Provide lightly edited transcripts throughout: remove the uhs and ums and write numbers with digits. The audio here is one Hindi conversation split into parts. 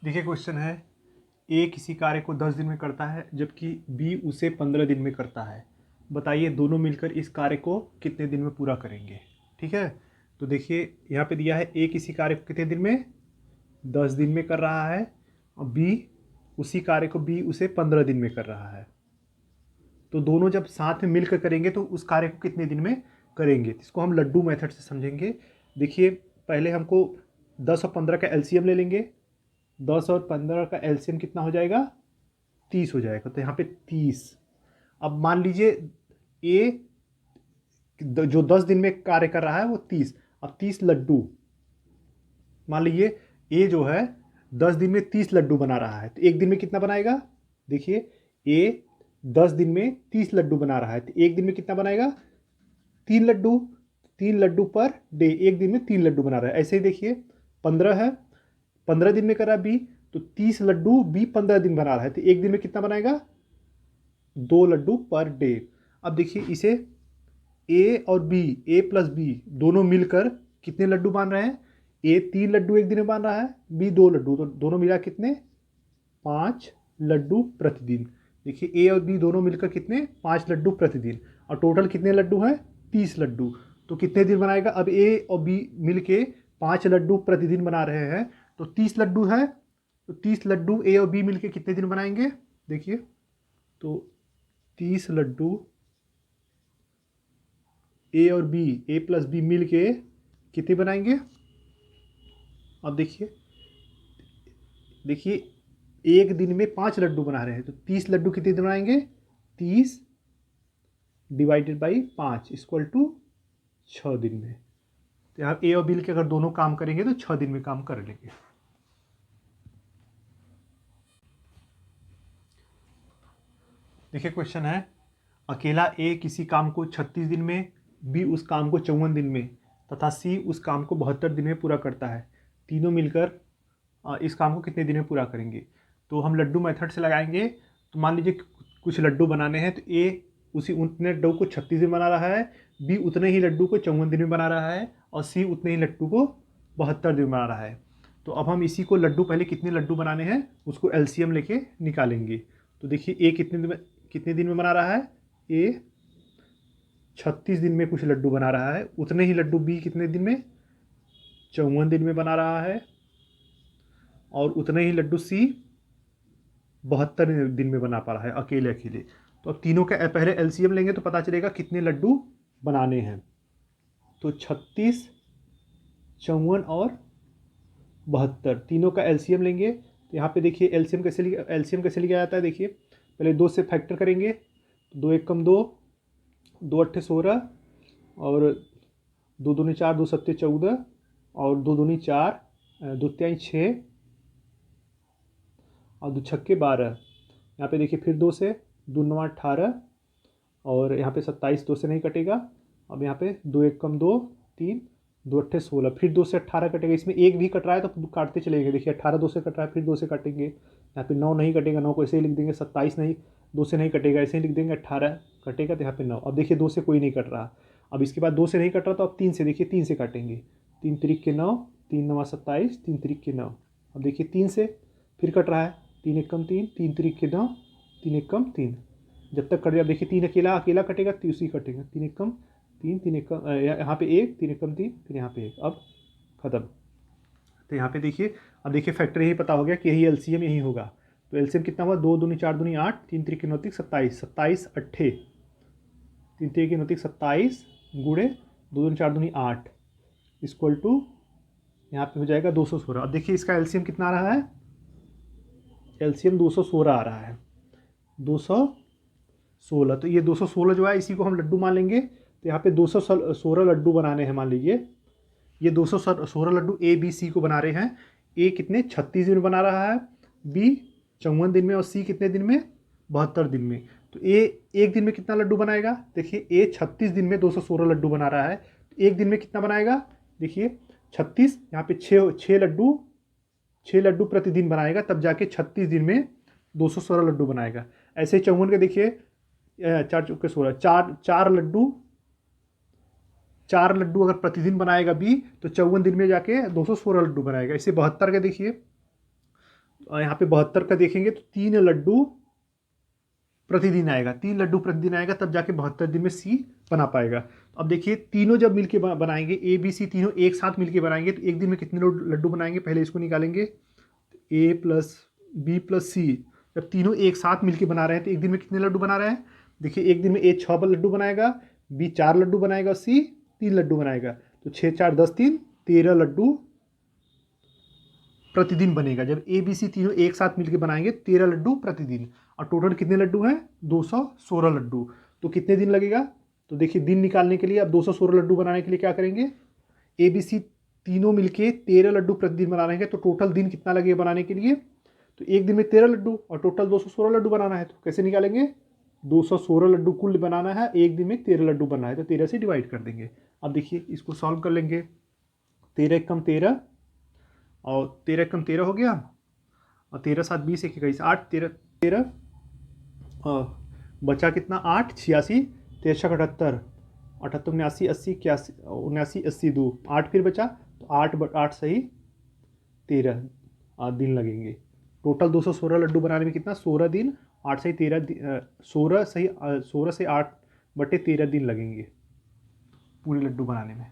देखिए क्वेश्चन है, ए किसी कार्य को 10 दिन में करता है जबकि बी उसे 15 दिन में करता है। बताइए दोनों मिलकर इस कार्य को कितने दिन में पूरा करेंगे। ठीक है, तो देखिए यहाँ पे दिया है ए किसी कार्य को कितने दिन में, 10 दिन में कर रहा है, और बी उसी कार्य को बी उसे 15 दिन में कर रहा है। तो दोनों जब साथ में मिलकर करेंगे तो उस कार्य को कितने दिन में करेंगे, इसको हम लड्डू मेथड से समझेंगे। देखिए पहले हमको 10 और 15 का एलसीएम ले लेंगे। 10 और 15 का एलसीएम कितना हो जाएगा, 30 हो जाएगा। तो यहाँ पे 30। अब मान लीजिए ए जो 10 दिन में कार्य कर रहा है वो 30। अब 30 लड्डू, मान लीजिए ए जो है 10 दिन में 30 लड्डू बना रहा है, तो एक दिन में कितना बनाएगा। देखिए ए 10 दिन में 30 लड्डू बना रहा है, तो एक दिन में कितना बनाएगा, 3 लड्डू। 3 लड्डू पर डे, एक दिन में 3 लड्डू बना रहा है। ऐसे ही देखिए 15 है, 15 दिन में कर रहा है बी, तो 30 लड्डू बी 15 दिन बना रहा है, तो एक दिन में कितना बनाएगा, 2 लड्डू पर डे। अब देखिए इसे ए और बी, ए प्लस बी दोनों मिलकर कितने लड्डू बना रहे हैं। ए 3 लड्डू एक दिन में बना रहा है, बी 2 लड्डू, तो दोनों मिला कितने, 5 लड्डू प्रतिदिन। देखिए ए और बी दोनों मिलकर कितने, 5 लड्डू प्रतिदिन, और टोटल कितने लड्डू हैं, 30 लड्डू। तो कितने दिन बनाएगा, अब ए और बी मिलके 5 लड्डू प्रतिदिन बना रहे हैं, तो 30 लड्डू है, तो 30 लड्डू ए और बी मिलके कितने दिन बनाएंगे। देखिए तो 30 लड्डू ए और बी, ए प्लस बी मिल के कितने बनाएंगे। अब देखिए देखिए एक दिन में 5 लड्डू बना रहे हैं, तो 30 लड्डू कितने दिन बनाएंगे, 30 डिवाइडेड बाई 5 इक्वल टू 6 दिन में। तो यहाँ ए और बी के अगर दोनों काम करेंगे तो 6 दिन में काम कर लेंगे। देखिए क्वेश्चन है, अकेला ए किसी काम को 36 दिन में, बी उस काम को 54 दिन में तथा सी उस काम को 72 दिन में पूरा करता है। तीनों मिलकर इस काम को कितने दिन में पूरा करेंगे। तो हम लड्डू मेथड से लगाएंगे। तो मान लीजिए कुछ लड्डू बनाने हैं, तो ए उसी उतने लड्डू को 36 दिन बना रहा है, बी उतने ही लड्डू को 54 दिन में बना रहा है, और सी उतने ही लड्डू को 72 दिन में बना रहा है। तो अब हम इसी को लड्डू, पहले कितने लड्डू बनाने हैं उसको एलसीएम लेके निकालेंगे। तो देखिए ए कितने दिन में बना रहा है, ए 36 दिन में कुछ लड्डू बना रहा है, उतने ही लड्डू बी कितने दिन में, 54 दिन में बना रहा है, और उतने ही लड्डू सी 72 दिन में बना पा रहा है अकेले अकेले। तो अब तीनों का पहले एलसीएम लेंगे तो पता चलेगा कितने लड्डू बनाने हैं। तो 36, 54 और 72 तीनों का एलसीएम लेंगे। तो यहाँ पे देखिए एलसीएम कैसे लिया जाता है। देखिए पहले 2 से फैक्टर करेंगे, 2 एक कम 2, 2 अट्ठे 16, और 2 दूनी 4, 2 सत्ते 14, और 2 दूनी 4, 2 तिहाई 6, और 2 छक्के 12। यहाँ पे देखिए फिर 2 से, 2 9 18, और यहाँ पे 27 2 से नहीं कटेगा। अब यहाँ पे 2 एक कम 2, 3, 2 अट्ठे 16, फिर 2 से 18 कटेगा। इसमें एक भी कट रहा है तो काटते चलेंगे। देखिए 18 2 से कट रहा है, फिर 2 से काटेंगे। यहाँ पे 9 नहीं कटेगा, 9 को ऐसे ही लिख देंगे। 27 नहीं, 2 से नहीं कटेगा, ऐसे ही लिख देंगे। 18 कटेगा तो यहाँ पे 9। अब देखिए 2 से कोई नहीं कट रहा। अब इसके बाद 2 से नहीं कट रहा तो अब 3 से, देखिए 3 से काटेंगे। 3 तिरिक के 9, 3 9 27, 3 तिरिक के 9। अब देखिए 3 से फिर कट रहा है, 3 एक कम 3, 3 तिरिक के 9, 3 एक कम 3। जब तक कट जाए, देखिए 3 अकेला कटेगा, 3 उसी कटेगा। 3 एक कम 3, 3 एक कम, यहाँ पे 1, 3 एक कम 3, फिर यहाँ पे 1। अब खत्म। तो यहाँ पे देखिए, अब देखिए फैक्टर यही पता हो गया कि यही एलसीएम यही होगा। तो एलसीएम कितना हुआ, 2 दूनी 4 दूनी 8, 3 तिरिक के 9 27, 27 अट्ठे, 3 तिरिक के 9 27 गुड़े 2 दूनी 4 दूनी 8 इक्वल टू यहाँ पे हो जाएगा 216। अब देखिए इसका एलसीएम कितना आ रहा है, एलसीएम 216 आ रहा है, 216। तो ये 216 जो है इसी को हम लड्डू मान लेंगे। तो यहाँ पे 216 लड्डू बनाने हैं। मान लीजिए ये 216 लड्डू ए बी सी को बना रहे हैं। ए कितने 36 दिन में बना रहा है, बी 54 दिन में, और सी कितने दिन में, 72 दिन में। तो ए एक दिन में कितना लड्डू बनाएगा। देखिए ए 36 दिन में 216 लड्डू बना रहा है, तो एक दिन में कितना बनाएगा। देखिए 36, यहाँ पे 6 लड्डू प्रतिदिन बनाएगा, तब जाके 36 दिन में 216 लड्डू बनाएगा। ऐसे 54 के देखिए 4 चौके 16, 4 लड्डू अगर प्रतिदिन बनाएगा बी, तो 54 दिन में जाके 216 लड्डू बनाएगा। इसे 72 के देखिए और यहाँ पे 72 का देखेंगे तो 3 लड्डू प्रतिदिन आएगा, 3 लड्डू प्रतिदिन आएगा, तब जाके 72 दिन में सी बना पाएगा। तो अब देखिए तीनों जब मिलके बनाएंगे, ए बी सी तीनों एक साथ मिलके बनाएंगे, तो एक दिन में कितने लड्डू बनाएंगे, पहले इसको निकालेंगे। ए प्लस बी प्लस सी जब तीनों एक साथ मिलके बना रहे हैं तो एक दिन में कितने लड्डू बना रहे हैं। देखिए एक दिन में ए 6 लड्डू बनाएगा, बी 4 लड्डू बनाएगा, सी 3 लड्डू बनाएगा। तो 6 4 10 3 13 लड्डू प्रतिदिन बनेगा। जब ए बी सी तीनों एक साथ मिलकर बनाएंगे 13 लड्डू प्रतिदिन। और टोटल कितने लड्डू हैं, 216 लड्डू। तो कितने दिन लगेगा, तो देखिए दिन निकालने के लिए अब 216 लड्डू बनाने के लिए क्या करेंगे, ए बी सी तीनों मिलके 13 लड्डू प्रतिदिन बना रहे हैं, तो टोटल दिन कितना लगेगा बनाने के लिए। तो एक दिन में 13 लड्डू और टोटल 216 लड्डू बनाना है, तो कैसे निकालेंगे, 216 लड्डू कुल बनाना है, एक दिन में 13 लड्डू बनना है, तो 13 से डिवाइड कर देंगे। अब देखिए इसको सॉल्व कर लेंगे। 13 कम 13 और 13 कम 13 हो गया, और 13 7 20 1 21 8 13 13 और बचा कितना 8 86 13 78 78 79 80 81 79 80 2 8 फिर बचा, तो 8 सही 13 दिन लगेंगे। टोटल 216 लड्डू बनाने में कितना 16 दिन, 8 सही 13 16 सही 16 से 8 बटे 13 दिन लगेंगे पूरे लड्डू बनाने में।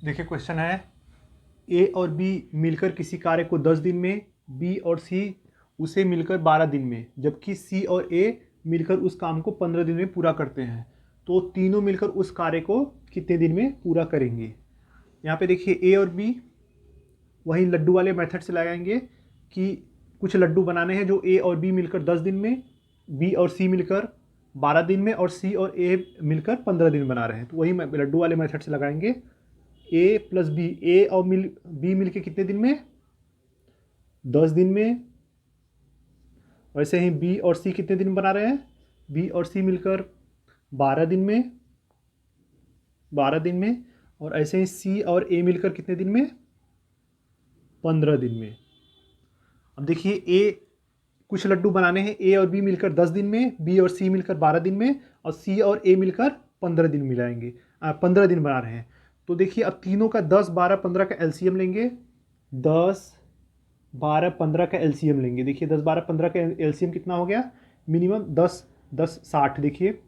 देखिए क्वेश्चन है, ए और बी मिलकर किसी कार्य को 10 दिन में, बी और सी उसे मिलकर 12 दिन में, जबकि सी और ए मिलकर उस काम को 15 दिन में पूरा करते हैं, तो तीनों मिलकर उस कार्य को कितने दिन में पूरा करेंगे। यहाँ पे देखिए ए और बी वही लड्डू वाले मेथड से लगाएंगे कि कुछ लड्डू बनाने हैं जो ए और बी मिलकर 10 दिन में, बी और सी मिलकर 12 दिन में, और सी और ए मिलकर 15 दिन बना रहे हैं, तो वही लड्डू वाले मेथड से लगाएंगे। ए प्लस बी, ए और बी मिलके कितने दिन में 10 दिन में। वैसे ही बी और सी कितने दिन बना रहे हैं, बी और सी मिलकर 12 दिन में, 12 दिन में। और ऐसे ही सी और ए मिलकर कितने दिन में, 15 दिन में। अब देखिए ए कुछ लड्डू बनाने हैं, ए और बी मिलकर 10 दिन में, बी और सी मिलकर 12 दिन में, और सी और ए मिलकर 15 दिन मिलाएंगे, 15 दिन बना रहे हैं। तो देखिए अब तीनों का 10 12 15 का एलसीएम लेंगे, 10 12 15 का एलसीएम लेंगे। देखिए 10 12 15 का एलसीएम कितना हो गया, मिनिमम 10 10 60। देखिए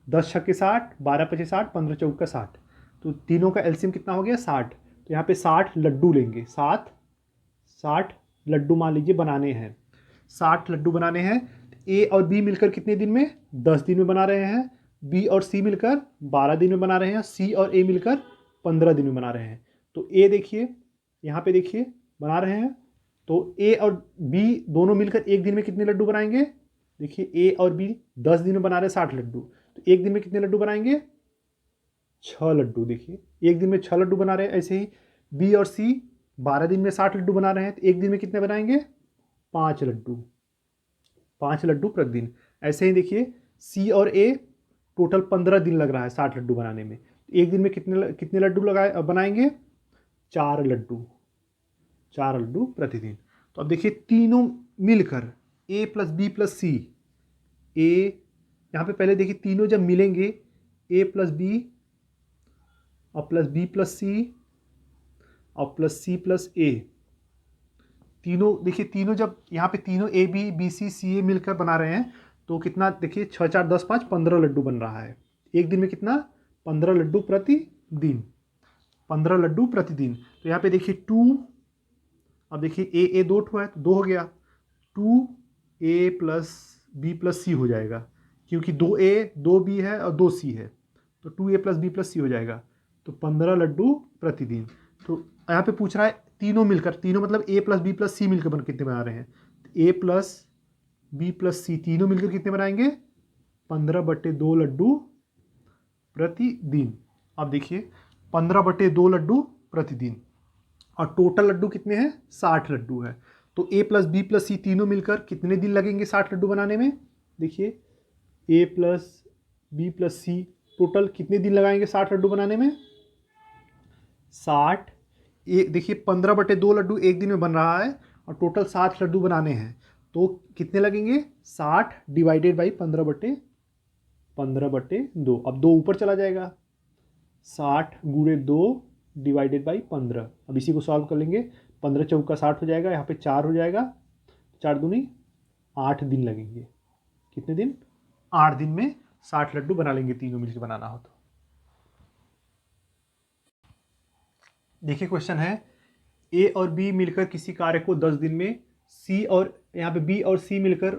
10 छक्के 60, 12 पचे 60, 15 चौका 60, तो तीनों का एलसीएम कितना हो गया 60। तो यहाँ पे 60 लड्डू लेंगे, 60 लड्डू मान लीजिए बनाने हैं, 60 लड्डू बनाने हैं। ए और बी मिलकर कितने दिन में, 10 दिन में बना रहे हैं, बी और सी मिलकर 12 दिन में बना रहे हैं, सी और ए मिलकर 15 दिन में बना रहे हैं। तो ए देखिए यहाँ पे देखिए बना रहे हैं, तो ए और बी दोनों मिलकर एक दिन में कितने लड्डू बनाएंगे। देखिए ए और बी 10 दिन में बना रहे हैं 60 लड्डू, तो एक दिन में कितने लड्डू बनाएंगे, 6 लड्डू। देखिए एक दिन में 6 लड्डू बना रहे हैं। ऐसे ही बी और सी 12 दिन में 60 लड्डू बना रहे हैं, तो एक दिन में कितने बनाएंगे, 5 लड्डू, 5 लड्डू प्रतिदिन। ऐसे ही देखिए सी और ए टोटल 15 दिन लग रहा है 60 लड्डू बनाने में, एक दिन में कितने लड्डू बनाएंगे, 4 लड्डू, 4 लड्डू प्रतिदिन। तो अब देखिए तीनों मिलकर ए प्लस बी प्लस सी, ए यहाँ पे पहले देखिए तीनों जब मिलेंगे, ए प्लस बी और प्लस बी प्लस सी और प्लस सी प्लस ए, तीनों देखिए तीनों जब यहाँ पे तीनों ए बी बी सी सी ए मिलकर बना रहे हैं, तो कितना देखिए 6 4 10 5 15 लड्डू बन रहा है एक दिन में, कितना 15 लड्डू प्रतिदिन, 15 लड्डू प्रतिदिन। तो यहाँ पे देखिए 2, अब देखिए ए 2 ठो है तो 2 हो गया, 2 ए प्लस बी प्लस सी हो जाएगा, क्योंकि 2 ए 2 बी है और 2 सी है, तो 2 ए प्लस बी प्लस सी हो जाएगा, तो 15 लड्डू प्रतिदिन। तो यहाँ पे पूछ रहा है तीनों मिलकर, तीनों मतलब ए प्लस बी प्लस सी मिलकर कितने बना रहे हैं, ए प्लस बी प्लस सी तीनों मिलकर कितने बनाएंगे, 15/2 लड्डू प्रतिदिन। अब देखिए 15/2 लड्डू प्रतिदिन, और टोटल लड्डू कितने हैं, 60 लड्डू है। तो ए प्लस बी प्लस सी तीनों मिलकर कितने दिन लगेंगे 60 लड्डू बनाने में। देखिए ए प्लस बी प्लस सी टोटल कितने दिन लगाएंगे 60 लड्डू बनाने में, 60। देखिए 15/2 लड्डू एक दिन में बन रहा है, और टोटल 60 लड्डू बनाने हैं, तो कितने लगेंगे, 60 डिवाइडेड बाई 15/2। अब 2 ऊपर चला जाएगा, 60 × 2 डिवाइडेड बाई 15। अब इसी को सॉल्व कर लेंगे। 15 चौका 60 हो जाएगा, यहाँ पे 4 हो जाएगा, 4 दूनी 8 दिन लगेंगे। कितने दिन? 8 दिन में 60 लड्डू बना लेंगे, तीनों मिलकर बनाना हो तो। देखिए क्वेश्चन है, ए और बी मिलकर किसी कार्य को 10 दिन में, सी और यहाँ पे बी और सी मिलकर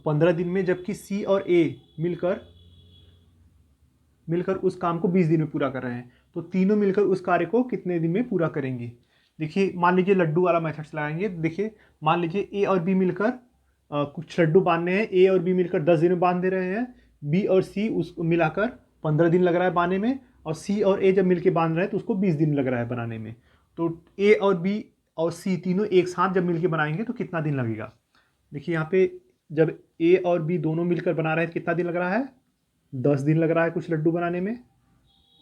15 दिन में, जबकि सी और ए मिलकर उस काम को 20 दिन में पूरा कर रहे हैं। तो तीनों मिलकर उस कार्य को कितने दिन में पूरा करेंगे? देखिए मान लीजिए लड्डू वाला मेथड चलाएंगे। देखिए मान लीजिए ए और बी मिलकर कुछ लड्डू बांधने हैं, ए और बी मिलकर 10 दिन में बांध दे रहे हैं, बी और सी उसको मिलाकर 15 दिन लग रहा है बांधने में, और सी और ए जब मिलकर बांध रहे हैं तो उसको 20 दिन लग रहा है बनाने में। तो ए और बी और सी तीनों एक साथ जब मिलकर बनाएंगे तो कितना दिन लगेगा? देखिए यहाँ पे जब ए और बी दोनों मिलकर बना रहे हैं कितना दिन लग रहा है? 10 दिन लग रहा है कुछ लड्डू बनाने में।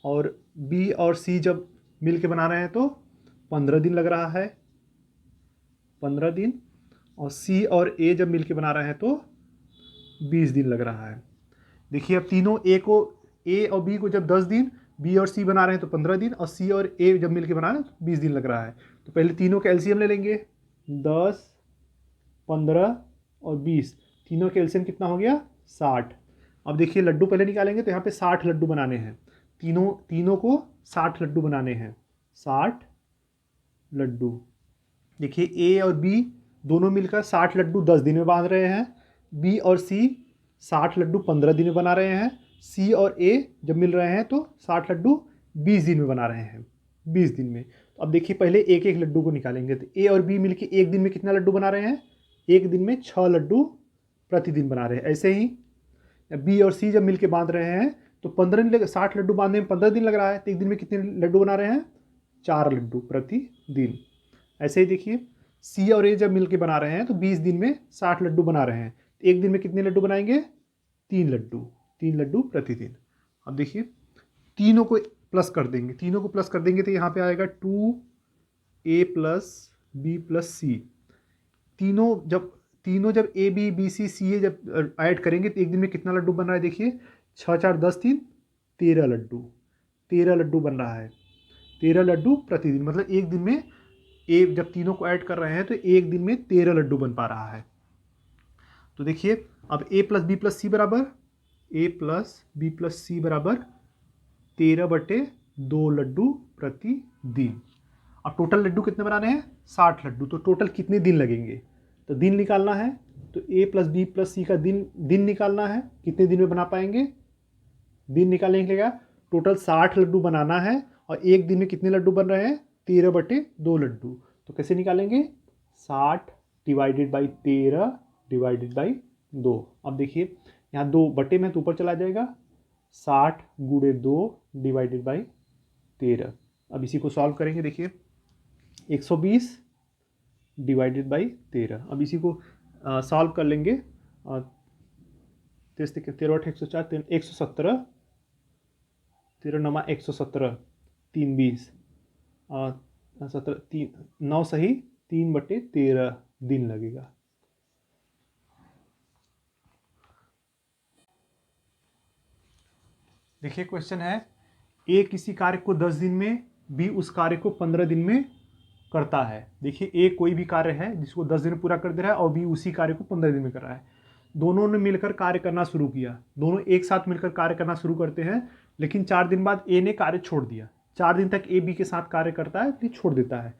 और बी और सी जब मिल के बना रहे हैं तो 15 दिन लग रहा है, 15 दिन। और सी और ए जब मिल के बना रहे हैं तो 20 दिन लग रहा है। देखिए अब तीनों ए और बी को जब 10 दिन, बी और सी बना रहे हैं तो 15 दिन, और सी और ए जब मिल के बना रहे हैं तो 20 दिन लग रहा है। तो पहले तीनों का एलसीएम ले लेंगे, 10, 15 और 20। तीनों का एलसीएम कितना हो गया? 60। अब देखिए लड्डू पहले निकालेंगे तो यहाँ पे 60 लड्डू बनाने हैं, तीनों को 60 लड्डू बनाने हैं, 60 लड्डू। देखिए ए और बी दोनों मिलकर 60 लड्डू 10 दिन में बांध रहे हैं, बी और सी 60 लड्डू 15 दिन में बना रहे हैं, सी और ए जब मिल रहे हैं तो 60 लड्डू 20 दिन में बना रहे हैं, 20 दिन में। तो अब देखिए पहले एक एक लड्डू को निकालेंगे। तो ए और बी मिलकर एक दिन में कितना लड्डू बना रहे हैं? एक दिन में 6 लड्डू प्रतिदिन बना रहे हैं। ऐसे ही बी और सी जब मिलके बांध रहे हैं तो 15 दिन 60 लड्डू बांधने में 15 दिन लग रहा है, तो एक दिन में कितने लड्डू बना रहे हैं? 4 लड्डू प्रतिदिन। ऐसे ही देखिए सी और ए जब मिलके बना रहे हैं तो 20 दिन में 60 लड्डू बना रहे हैं, तो एक दिन में कितने लड्डू बनाएंगे? 3 लड्डू प्रतिदिन। अब देखिए तीनों को प्लस कर देंगे, तो यहाँ पे आएगा 2a + b + c। तीनों जब ए बी बी सी सी ए जब ऐड करेंगे तो एक दिन में कितना लड्डू बन रहा है? देखिए 6 4 10 3 13 लड्डू, 13 लड्डू बन रहा है, 13 लड्डू प्रतिदिन। मतलब एक दिन में जब तीनों को ऐड कर रहे हैं तो एक दिन में 13 लड्डू बन पा रहा है। तो देखिए अब a + b + c बराबर 13/2 लड्डू प्रतिदिन। अब टोटल लड्डू कितने बनाने हैं? 60 लड्डू। तो टोटल कितने दिन लगेंगे? तो दिन निकालना है, तो a + b + c का दिन निकालना है, कितने दिन में बना पाएंगे? दिन निकालने के लिए टोटल 60 लड्डू बनाना है, और एक दिन में कितने लड्डू बन रहे हैं? 13/2 लड्डू। तो कैसे निकालेंगे? 60 / 13 / 2। अब देखिए यहाँ 2 बटे में तो ऊपर चला जाएगा, 60 × 2 / 13। अब इसी को सॉल्व करेंगे। देखिए 120 / 13। अब इसी को सॉल्व कर लेंगे। 13 × 8 = 104, 117, 13 × 117, 3 20, 17 3 9 सही 3/13 दिन लगेगा। देखिए क्वेश्चन है, ए किसी कार्य को 10 दिन में, बी उस कार्य को 15 दिन में करता है। देखिए ए कोई भी कार्य है जिसको 10 दिन में पूरा कर दे रहा है, और बी उसी कार्य को 15 दिन में कर रहा है। दोनों ने मिलकर कार्य करना शुरू किया, दोनों एक साथ मिलकर कार्य करना शुरू करते हैं, लेकिन 4 दिन बाद ए ने कार्य छोड़ दिया। 4 दिन तक ए बी के साथ कार्य करता है फिर छोड़ देता है।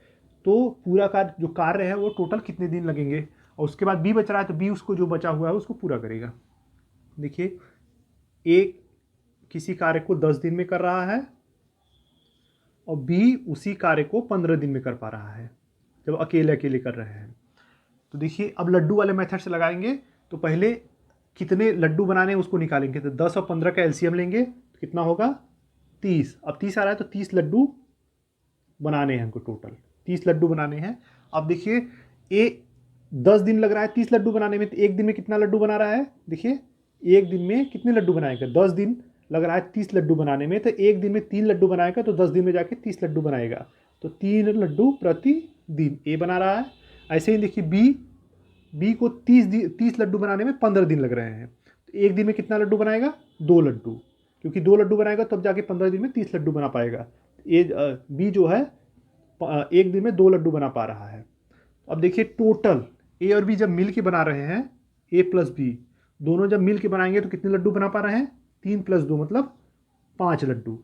तो पूरा जो कार्य है वो टोटल कितने दिन लगेंगे? और उसके बाद बी बच रहा है तो बी उसको जो बचा हुआ है उसको पूरा करेगा। देखिए ए किसी कार्य को 10 दिन में कर रहा है, और बी उसी कार्य को 15 दिन में कर पा रहा है जब अकेले कर रहे हैं। तो देखिए अब लड्डू वाले मेथड से लगाएंगे। तो पहले कितने लड्डू बनाने हैं उसको निकालेंगे। तो 10 और 15 का एलसीएम लेंगे तो कितना होगा? 30। अब 30 आ रहा है तो 30 लड्डू बनाने हैं हमको, टोटल 30 लड्डू बनाने हैं। अब देखिए ए 10 दिन लग रहा है 30 लड्डू बनाने में, तो एक दिन में कितना लड्डू बना रहा है? देखिए एक दिन में कितने लड्डू बनाएगा? 10 दिन लग रहा है 30 लड्डू बनाने में, तो एक दिन में 3 लड्डू बनाएगा, तो 10 दिन में जाके 30 लड्डू बनाएगा। तो 3 लड्डू प्रतिदिन ए बना रहा है। ऐसे ही देखिए बी को 30 लड्डू बनाने में 15 दिन लग रहे हैं, तो एक दिन में कितना लड्डू बनाएगा? 2 लड्डू, क्योंकि 2 लड्डू बनाएगा तब जाके 15 दिन में 30 लड्डू बना पाएगा। बी जो है एक दिन में 2 लड्डू बना पा रहा है। अब देखिए टोटल ए और बी जब मिल के बना रहे हैं, ए प्लस बी दोनों जब मिल के बनाएंगे तो कितने लड्डू बना पा रहे हैं? 3 + 2 मतलब 5 लड्डू।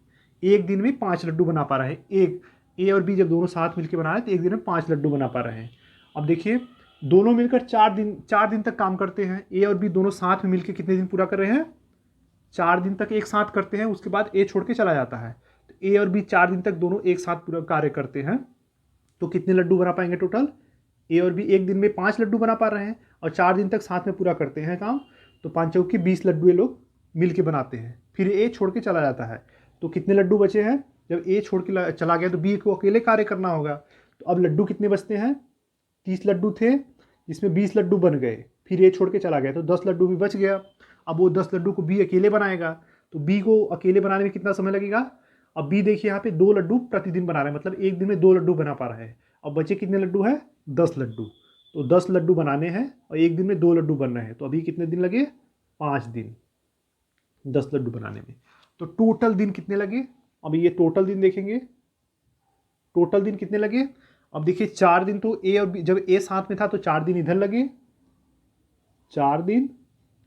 एक दिन में 5 लड्डू बना पा रहे हैं। एक ए और बी जब दोनों साथ मिलकर बना रहे हैं तो एक दिन में 5 लड्डू बना पा रहे हैं। अब देखिए दोनों मिलकर 4 दिन तक काम करते हैं। ए और बी दोनों साथ में मिलकर कितने दिन पूरा कर रहे हैं? 4 दिन तक एक साथ करते हैं, उसके बाद ए छोड़ के चला जाता है। तो ए और बी 4 दिन तक दोनों एक साथ पूरा कार्य करते हैं, तो कितने लड्डू बना पाएंगे टोटल? ए और बी एक दिन में 5 लड्डू बना पा रहे हैं और 4 दिन तक साथ में पूरा करते हैं काम, तो 5 चौके 20 लड्डू ये लोग मिल के बनाते हैं। फिर ए छोड़ के चला जाता है, तो कितने लड्डू बचे हैं? जब ए छोड़ के चला गया तो बी को अकेले कार्य करना होगा। तो अब लड्डू कितने बचते हैं? 30 लड्डू थे, जिसमें 20 लड्डू बन गए। फिर ए छोड़ के चला गया तो 10 लड्डू भी बच गया। अब वो 10 लड्डू को बी अकेले बनाएगा, तो बी को अकेले बनाने में कितना समय लगेगा? अब बी देखिए यहाँ पे 2 लड्डू प्रतिदिन बना रहे हैं, मतलब एक दिन में 2 लड्डू बना पा रहे हैं। अब बचे कितने लड्डू है? 10 लड्डू। तो 10 लड्डू बनाने हैं और एक दिन में 2 लड्डू बन रहे हैं, तो अभी कितने दिन लगे? 5 दिन 10 लड्डू बनाने में। तो टोटल दिन कितने लगे? अभी ये टोटल दिन देखेंगे, टोटल दिन कितने लगे? अब देखिए 4 दिन तो ए और बी, जब ए साथ में था तो 4 दिन इधर लगे 4 दिन,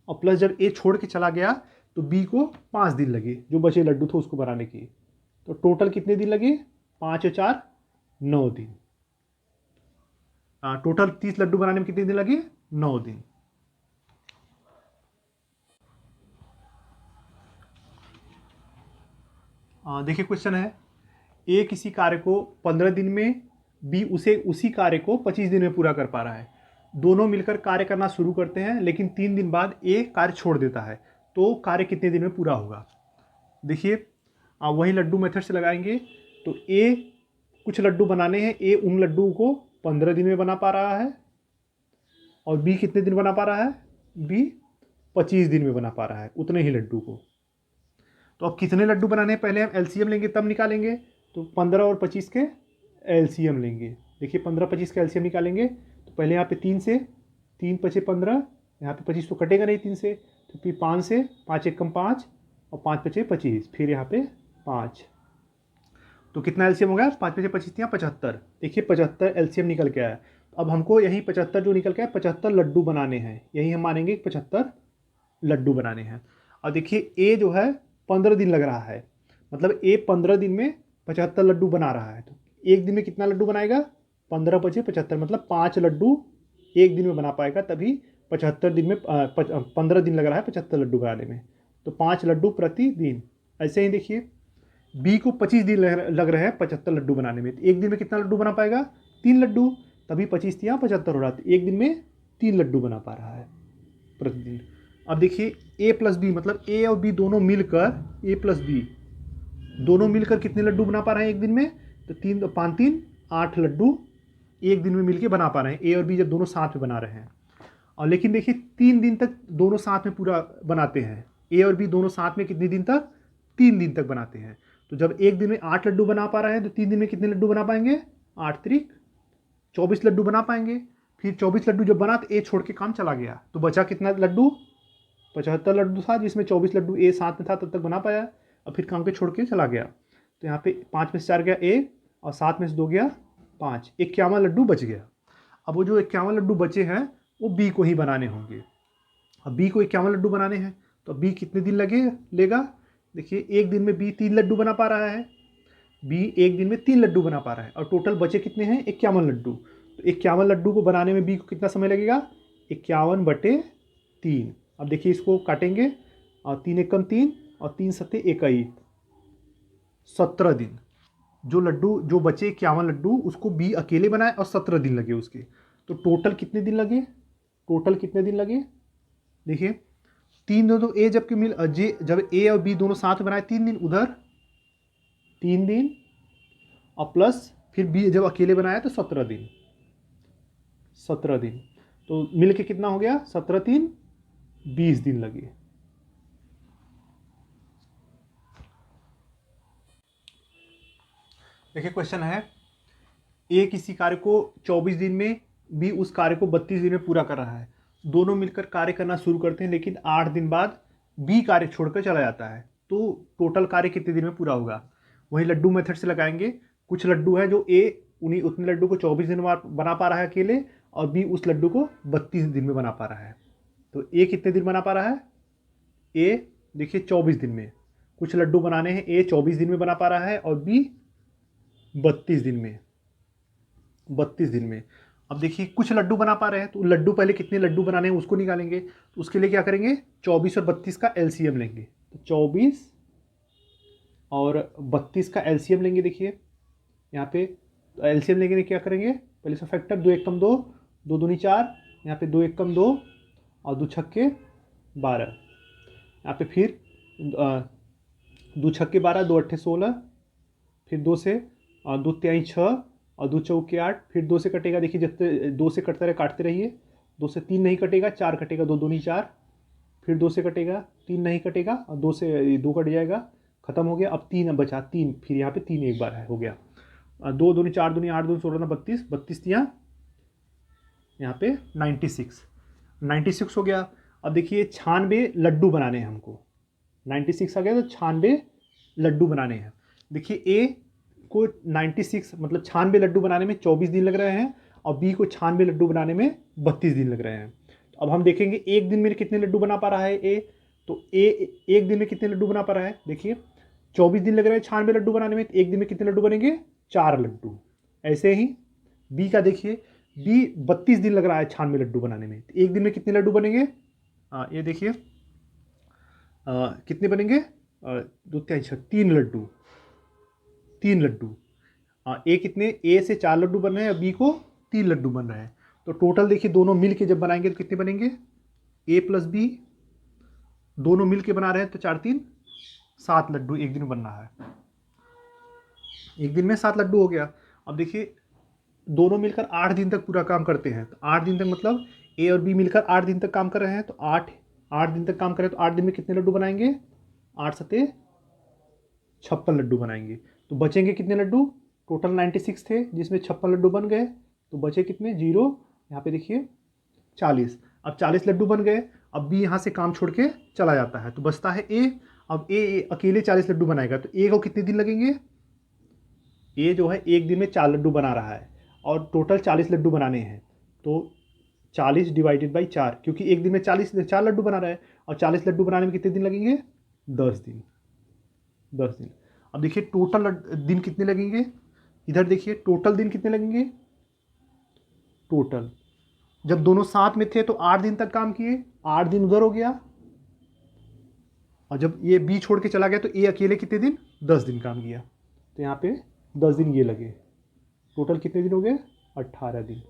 और प्लस जब ए छोड़ के चला गया तो बी को 5 दिन लगे जो बचे लड्डू थे उसको बनाने के। तो टोटल कितने दिन लगे? 5 और 4 9 दिन। टोटल 30 लड्डू बनाने में कितने दिन लगे? 9 दिन। देखिए क्वेश्चन है, ए किसी कार्य को 15 दिन में, बी उसी कार्य को 25 दिन में पूरा कर पा रहा है। दोनों मिलकर कार्य करना शुरू करते हैं, लेकिन 3 दिन बाद ए कार्य छोड़ देता है, तो कार्य कितने दिन में पूरा होगा? देखिए वही लड्डू मेथड से लगाएंगे। तो ए कुछ लड्डू बनाने हैं, ए उन लड्डू को 15 दिन में बना पा रहा है, और बी कितने दिन बना पा रहा है? बी 25 दिन में बना पा रहा है उतने ही लड्डू को। तो अब कितने लड्डू बनाने हैं पहले हम एलसीएम लेंगे तब निकालेंगे। तो 15 और 25 के एलसीएम लेंगे। देखिए 15 25 का एलसीएम निकालेंगे, तो पहले यहाँ पे 3 से 3 × 5 = 15, यहाँ पे 25 तो कटेगा नहीं 3 से, तो फिर 5 से 5 × 1 = 5 और 5 × 5 = 25, फिर यहाँ पे 5। तो कितना एलसीएम हो गया? 5 × 5 = 25 = 75। देखिए 75 एलसीएम निकल के आया। अब हमको यही 75 जो निकल के आया 75 लड्डू बनाने हैं, यही हम मानेंगे 75 लड्डू बनाने हैं। और देखिए ए जो है 15 दिन लग रहा है, मतलब ए 15 दिन में 75 लड्डू बना रहा है। तो एक दिन में कितना लड्डू बनाएगा? 15 × 5 = 75, मतलब 5 लड्डू एक दिन में बना पाएगा, तभी 75 दिन में 15 दिन लग रहा है 75 लड्डू बनाने में, तो 5 लड्डू प्रतिदिन। ऐसे ही देखिए बी को 25 दिन लग रहे हैं 75 लड्डू बनाने में, तो एक दिन में कितना लड्डू बना पाएगा? 3 लड्डू, तभी 25 × 75 हो रहा है, एक दिन में 3 लड्डू बना पा रहा है प्रतिदिन। अब देखिए ए प्लस बी, मतलब ए और बी दोनों मिलकर, ए प्लस बी दोनों मिलकर कितने लड्डू बना पा रहे हैं एक दिन में? तो 3 5 3 8 लड्डू एक दिन में मिलके बना पा रहे हैं, ए और बी जब दोनों साथ में बना रहे हैं। और लेकिन देखिए 3 दिन तक दोनों साथ में पूरा बनाते हैं। ए और बी दोनों साथ में कितने दिन तक? 3 दिन तक बनाते हैं। तो जब एक दिन में 8 लड्डू बना पा रहे हैं, तो 3 दिन में कितने लड्डू बना पाएंगे? 8 × 3 = 24 लड्डू बना पाएंगे। फिर 24 लड्डू जब बना तो ए छोड़ के काम चला गया, तो बचा कितना लड्डू? 75 लड्डू था, जिसमें 24 लड्डू ए साथ में था तब तक बना पाया, और फिर काम के छोड़ के चला गया। तो यहाँ पे 5 में से 4 गया ए, और 7 में से 2 गया 5, 51 लड्डू बच गया। अब वो जो 51 लड्डू बचे हैं वो बी को ही बनाने होंगे। अब बी को 51 लड्डू बनाने हैं, तो बी कितने दिन लेगा? देखिए एक दिन में बी 3 लड्डू बना पा रहा है, बी एक दिन में 3 लड्डू बना पा रहा है, और टोटल बचे कितने हैं? 51 लड्डू। तो 51 लड्डू को बनाने में बी को कितना समय लगेगा? 51/3। अब देखिए इसको काटेंगे, और 3 × 1 = 3 और 3 × 7 = 21, 17 दिन। जो बचे 51 लड्डू उसको बी अकेले बनाए और 17 दिन लगे उसके। तो टोटल कितने दिन लगे? टोटल कितने दिन लगे? देखिए 3 दिन तो ए जब ए और बी दोनों साथ में बनाए 3 दिन, उधर 3 दिन, और प्लस फिर बी जब अकेले बनाया तो 17 दिन। 17 दिन तो मिल के कितना हो गया? 17 × 3 = 20 दिन लगे। देखिए क्वेश्चन है, ए किसी कार्य को 24 दिन में, बी उस कार्य को 32 दिन में पूरा कर रहा है। दोनों मिलकर कार्य करना शुरू करते हैं, लेकिन 8 दिन बाद बी कार्य छोड़कर चला जाता है, तो टोटल कार्य कितने दिन में पूरा होगा? वही लड्डू मेथड से लगाएंगे। कुछ लड्डू है जो ए उन्हीं उतने लड्डू को 24 दिन में बना पा रहा है अकेले, और बी उस लड्डू को 32 दिन में बना पा रहा है। तो ए कितने दिन बना पा रहा है? ए देखिए 24 दिन में, कुछ लड्डू बनाने हैं, ए 24 दिन में बना पा रहा है और बी 32 दिन में, 32 दिन में। अब देखिए कुछ लड्डू बना पा रहे हैं, तो लड्डू पहले कितने लड्डू बनाने हैं उसको निकालेंगे। तो उसके लिए क्या करेंगे, 24 और 32 का एलसीएम लेंगे। तो 24 और 32 का एलसीएम लेंगे। देखिए यहाँ पे एलसीएम लेंगे तो क्या करेंगे, पहले से फैक्टर 2 एक कम 2, 2 दूनी 4, यहाँ पे 2 एक कम 2 और 2 छक्के 12, यहाँ पे फिर 2 छक्के 12, 2 अट्ठे 16, फिर 2 से 2 तिहाई 6 और 2 चौके 8, फिर 2 से कटेगा। देखिए जितने 2 से कटता रहे काटते रहिए। 2 से 3 नहीं कटेगा, 4 कटेगा, 2 दूनी 4, फिर 2 से कटेगा, 3 नहीं कटेगा और 2 से 2 कट जाएगा, खत्म हो गया। अब 3 बचा, 3 फिर यहाँ पे 3 एक बार है, हो गया। 2 दूनी 4 दूनी 8 दूनी 16 32, 32 यहाँ पे 96 हो गया। अब देखिए 96 लड्डू बनाने हैं हमको, 96 आ गया तो 96 लड्डू बनाने हैं। देखिए ए को 96 मतलब 96 लड्डू बनाने में 24 दिन लग रहे हैं और बी को 96 लड्डू बनाने में 32 दिन लग रहे हैं। तो अब हम देखेंगे एक दिन में कितने लड्डू बना पा रहा है ए। तो ए एक दिन में कितने लड्डू बना पा रहा है, देखिए 24 दिन लग रहे हैं 96 लड्डू बनाने में, तो एक दिन में कितने लड्डू बनेंगे, 4 लड्डू। ऐसे ही बी का देखिए, बी 32 दिन लग रहा है 96 लड्डू बनाने में, तो एक दिन में कितने लड्डू बनेंगे, ये देखिए कितने बनेंगे, 2 3 6 3 लड्डू, 3 लड्डू। ए कितने, ए से 4 लड्डू बन रहे हैं और बी को 3 लड्डू बन रहे हैं। तो टोटल देखिए दोनों मिल के जब बनाएंगे तो कितने बनेंगे, ए प्लस बी दोनों मिल के बना रहे हैं तो 4 3 7 लड्डू एक दिन में बन रहा है। एक दिन में 7 लड्डू हो गया। अब देखिए दोनों मिलकर 8 दिन तक पूरा काम करते हैं, तो 8 दिन तक मतलब ए और बी मिलकर 8 दिन तक काम कर रहे हैं, तो 8 दिन तक काम करें तो 8 दिन में कितने लड्डू बनाएंगे, 8 सते 56 लड्डू बनाएंगे। तो बचेंगे कितने लड्डू, टोटल 96 थे जिसमें 56 लड्डू बन गए, तो बचे कितने 0, यहाँ पे देखिए 40। अब 40 लड्डू बन गए, अब बी यहाँ से काम छोड़ के चला जाता है तो बचता है ए। अब ए अकेले 40 लड्डू बनाएगा, तो ए को कितने दिन लगेंगे, ए जो है एक दिन में 4 लड्डू बना रहा है और टोटल 40 लड्डू बनाने हैं, तो 40 डिवाइडेड बाई 4, क्योंकि एक दिन में 4 लड्डू बना रहा है और 40 लड्डू बनाने में कितने दिन लगेंगे, 10 दिन। 10 दिन। अब देखिए टोटल दिन कितने लगेंगे, इधर देखिए टोटल दिन कितने लगेंगे, टोटल जब दोनों साथ में थे तो 8 दिन तक काम किए, 8 दिन उधर हो गया, और जब ये बी छोड़ के चला गया तो ए अकेले कितने दिन, 10 दिन काम किया, तो यहाँ पे 10 दिन ये लगे, टोटल कितने दिन हो गए, 18 दिन।